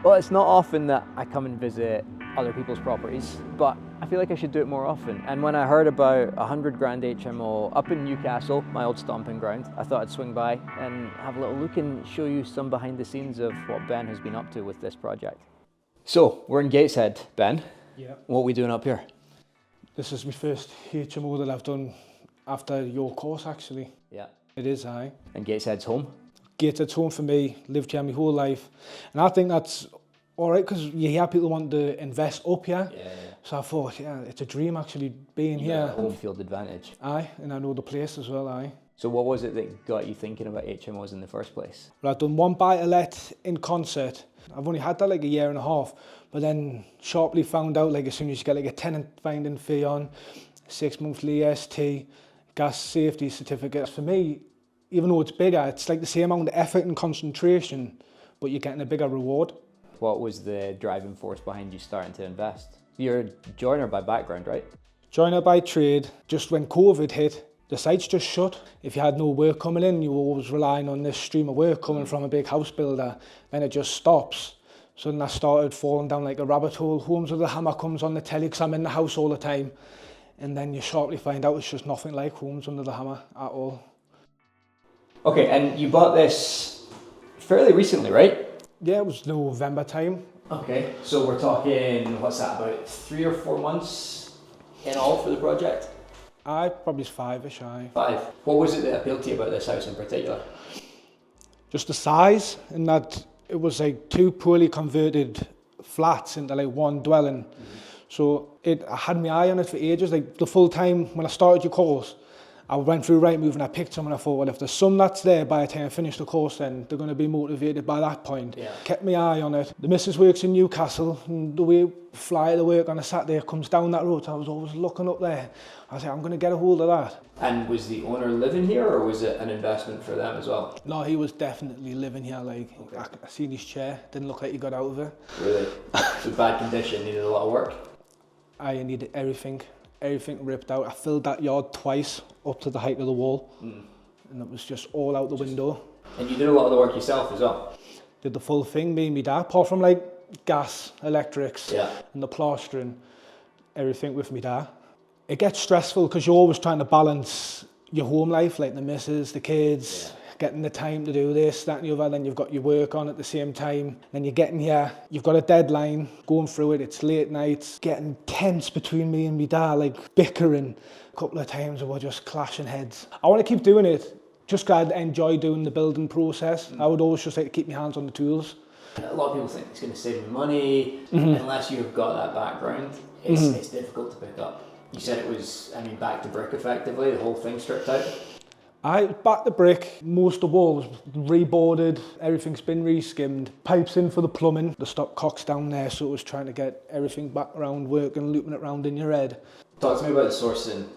Well, it's not often that I come and visit other people's properties, but I feel like I should do it more often. And when I heard about a 100 grand HMO up in Newcastle, my old stomping ground, I thought I'd swing by and have a little look and show you some behind the scenes of what Ben has been up to with this project. So we're in Gateshead, Ben. Yeah. What are we doing up here? This is my first HMO that I've done after your course, actually. Yeah. It is, aye. And Gateshead's home? Gateshead's home for me, lived here my whole life. And I think that's all right, because you hear people want to invest up here. Yeah. So I thought, yeah, it's a dream actually being You here. got a home field advantage. Aye, and I know the place as well, aye. So what was it that got you thinking about HMOs in the first place? Well, I've done one buy-to-let in concert. I've only had that like a year and a half, but then sharply found out like as soon as you get like a tenant finding fee on, 6 monthly EST, gas safety certificates. For me, even though it's bigger, it's like the same amount of effort and concentration, but you're getting a bigger reward. What was the driving force behind you starting to invest? You're a joiner by background, right? Joiner by trade. Just when COVID hit, the sites just shut. If you had no work coming in, you were always relying on this stream of work coming from a big house builder, then it just stops. So then I started falling down like a rabbit hole. Homes with the Hammer comes on the telly because I'm in the house all the time. And then you shortly find out it's just nothing like Homes Under the Hammer at all. Okay, and you bought this fairly recently, right? Yeah, it was November time. Okay, so we're talking, what's that, about 3 or 4 months in all for the project? Aye, probably 5-ish, aye. 5. What was it that appealed to you about this house in particular? Just the size, and that it was like 2 poorly converted flats into like one dwelling. So I had my eye on it for ages. Like the full time when I started your course, I went through Rightmove and I picked some and I thought, well, if there's some that's there by the time I finish the course, then they're going to be motivated by that point. Yeah. Kept my eye on it. The missus works in Newcastle, and the way I fly to work on a Saturday comes down that road, so I was always looking up there. I was like, I'm going to get a hold of that. And was the owner living here, or was it an investment for them as well? No, he was definitely living here. Like, okay. I seen his chair, didn't look like he got out of it. Really? So bad condition, needed a lot of work? I needed everything ripped out. I filled that yard twice up to the height of the wall, and it was just all out the window. And you did a lot of the work yourself as well? Did the full thing, me and my dad, apart from like gas, electrics, and the plastering, everything with me dad. It gets stressful because you're always trying to balance your home life, like the missus, the kids, getting the time to do this, that and the other, then you've got your work on at the same time, then you're getting here, you've got a deadline, going through it, it's late nights, getting tense between me and my dad, like bickering. A couple of times we were just clashing heads. I want to keep doing it, just because I enjoy doing the building process. I would always just like to keep my hands on the tools. A lot of people think it's going to save me money, unless you've got that background, it's difficult to pick up. You said it was, back to brick effectively, the whole thing stripped out? Back to brick, most of the walls reboarded, everything's been re-skimmed, pipes in for the plumbing, the stopcock's down there, so it was trying to get everything back around working, looping it around in your head. Talk to me about the sourcing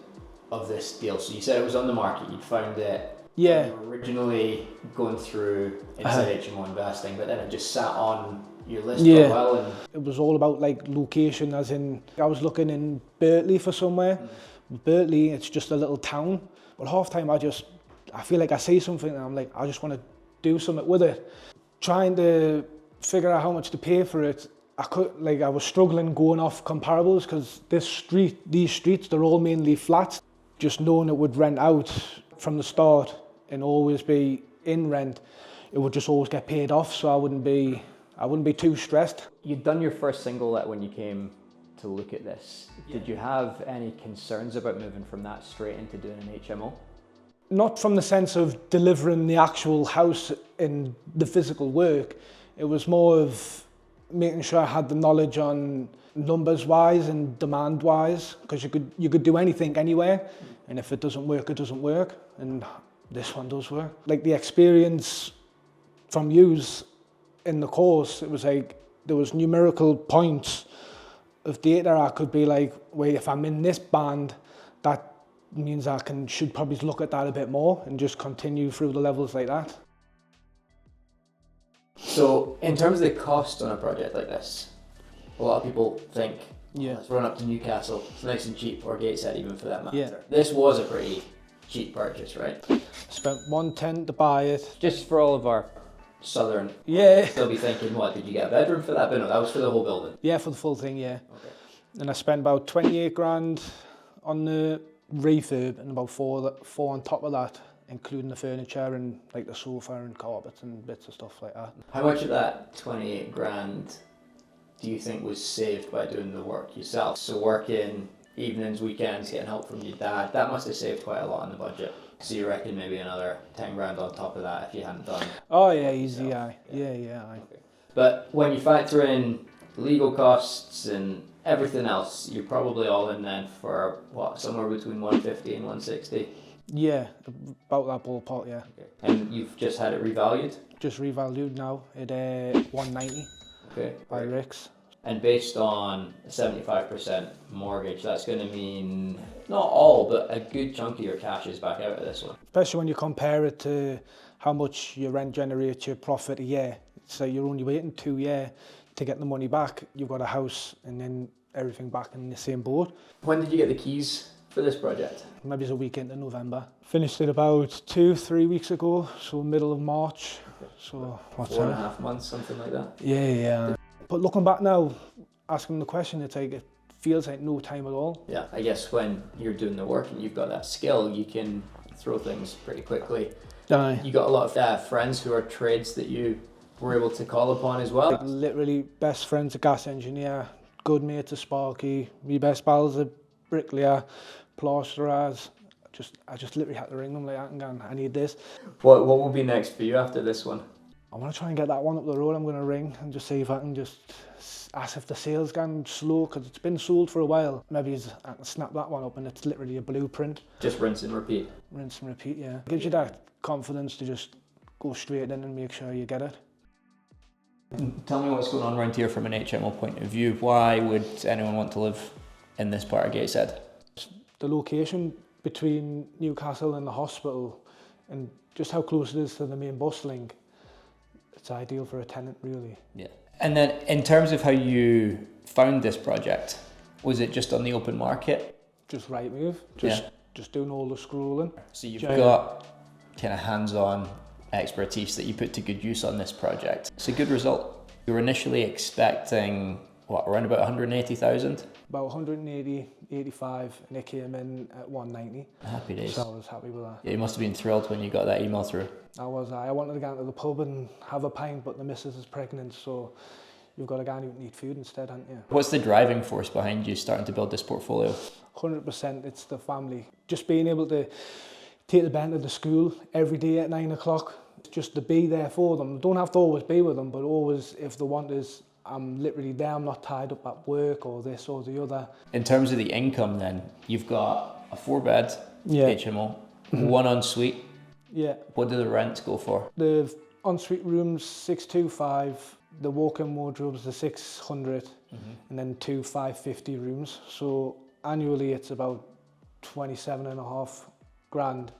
of this deal. So you said it was on the market, you'd found it. Yeah. You were originally going through Inside HMO Investing, but then it just sat on your list for a while. And it was all about like location, as in I was looking in Birtley for somewhere. Birtley, it's just a little town, but half time I feel like I see something and I'm like, I just want to do something with it. Trying to figure out how much to pay for it, I was struggling going off comparables because these streets, they're all mainly flats. Just knowing it would rent out from the start and always be in rent, it would just always get paid off, so I wouldn't be too stressed. You'd done your first single let when you came to look at this. Did you have any concerns about moving from that straight into doing an HMO? Not from the sense of delivering the actual house in the physical work. It was more of making sure I had the knowledge on numbers wise and demand wise, because you could do anything anywhere, and if it doesn't work, it doesn't work, and this one does work. Like the experience from yous in the course, it was like there was numerical points of data I could be like, wait, if I'm in this band, that means I should probably look at that a bit more and just continue through the levels like that. So in terms of the cost on a project like this, a lot of people think, let's run up to Newcastle, it's nice and cheap, or Gateshead even for that matter. Yeah. This was a pretty cheap purchase, right? Spent 110 to buy it. Just for all of our southern. Yeah. They'll be thinking, what, did you get a bedroom for that? But no, that was for the whole building. Yeah, for the full thing, yeah. Okay. And I spent about 28 grand on the refurb and about four on top of that, including the furniture and like the sofa and carpets and bits of stuff like that. How much of that 28 grand do you think was saved by doing the work yourself? So working evenings, weekends, getting help from your dad, that must have saved quite a lot on the budget. So you reckon maybe another 10 grand on top of that if you hadn't done it? Oh yeah, easy, aye. Yeah. Aye. Okay. But when you factor in legal costs and everything else, you're probably all in then for what, somewhere between 150 and 160? Yeah, about that ballpark, yeah. Okay. And you've just had it revalued? Just revalued now at 190 Okay. by Rick's. And based on a 75% mortgage, that's going to mean not all, but a good chunk of your cash is back out of this one. Especially when you compare it to how much your rent generates your profit a year. So you're only waiting 2 years to get the money back. You've got a house and then everything back in the same boat. When did you get the keys for this project? Maybe it's a week into November. Finished it about 2-3 weeks ago, so middle of March. So what's 4.5 months, something like that? Yeah. But looking back now, asking the question, it's like, it feels like no time at all. Yeah, I guess when you're doing the work and you've got that skill, you can throw things pretty quickly. Aye. You got a lot of friends who are trades that you were able to call upon as well? Like, literally, best friend's a gas engineer, good mate's a sparky, my best pal's a bricklayer, plasterers. I just literally had to ring them like that and go, I need this. What will be next for you after this one? I want to try and get that one up the road. I'm going to ring and just see if I can just ask if the sales gone slow, because it's been sold for a while. Maybe I can snap that one up and it's literally a blueprint. Just rinse and repeat? Rinse and repeat, yeah. Gives you that confidence to just go straight in and make sure you get it. Tell me what's going on around here from an HMO point of view. Why would anyone want to live in this part of Gateshead? The location between Newcastle and the hospital and just how close it is to the main bus link, it's ideal for a tenant, really. Yeah. And then in terms of how you found this project, was it just on the open market? Just right move, just doing all the scrolling. So you've got kind of hands-on expertise that you put to good use on this project. It's a good result. You were initially expecting, what, around about 180,000? About 180, 85, and it came in at 190. Happy days. So I was happy with that. Yeah, you must have been thrilled when you got that email through. I wanted to go into the pub and have a pint, but the missus is pregnant, so you've got to go and eat food instead, haven't you? What's the driving force behind you starting to build this portfolio? 100%, it's the family. Just being able to take the Ben to the school every day at 9 o'clock, just to be there for them. Don't have to always be with them, but always, if the want is, I'm literally there, I'm not tied up at work or this or the other. In terms of the income then, you've got a 4-bed HMO, one ensuite. Yeah. What do the rents go for? The ensuite rooms 625, the walk-in wardrobes are 600, and then 2 550 rooms. So annually it's about 27.5 grand,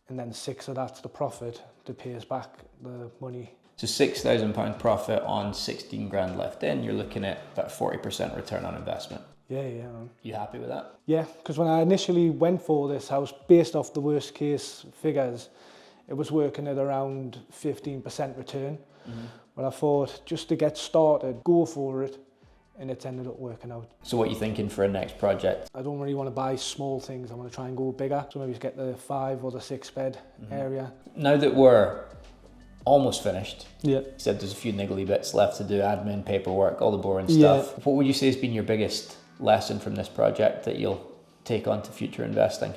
and then 6 of that's the profit to pay us back the money. So £6,000 profit on 16 grand left in, you're looking at about 40% return on investment. Yeah. You happy with that? Yeah, because when I initially went for this house, based off the worst case figures, it was working at around 15% return. But I thought, just to get started, go for it, and it's ended up working out. So what are you thinking for a next project? I don't really want to buy small things, I want to try and go bigger. So maybe get the 5 or the 6 bed area. Now that we're almost finished, you said there's a few niggly bits left to do, admin, paperwork, all the boring stuff. What would you say has been your biggest lesson from this project that you'll take on to future investing?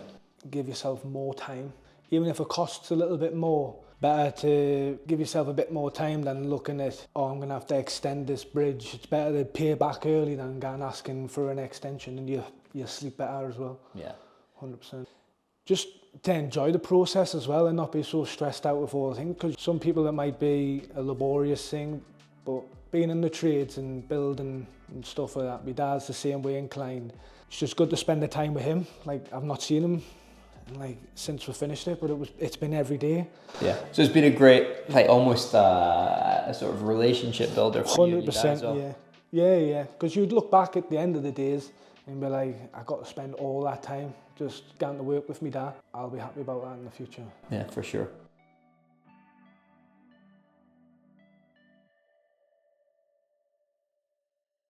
Give yourself more time. Even if it costs a little bit more, better to give yourself a bit more time than looking at, oh, I'm going to have to extend this bridge. It's better to pay back early than going asking for an extension, and you sleep better as well. Yeah. 100%. Just to enjoy the process as well and not be so stressed out with all the things, because some people it might be a laborious thing, but being in the trades and building and stuff like that, my dad's the same way inclined. It's just good to spend the time with him. Like, I've not seen him since we finished it, but it's been every day. Yeah. So it's been a great, almost a sort of relationship builder for you and your dad as well. Yeah. Because you'd look back at the end of the days and be like, I got to spend all that time just going to work with me dad. I'll be happy about that in the future. Yeah, for sure.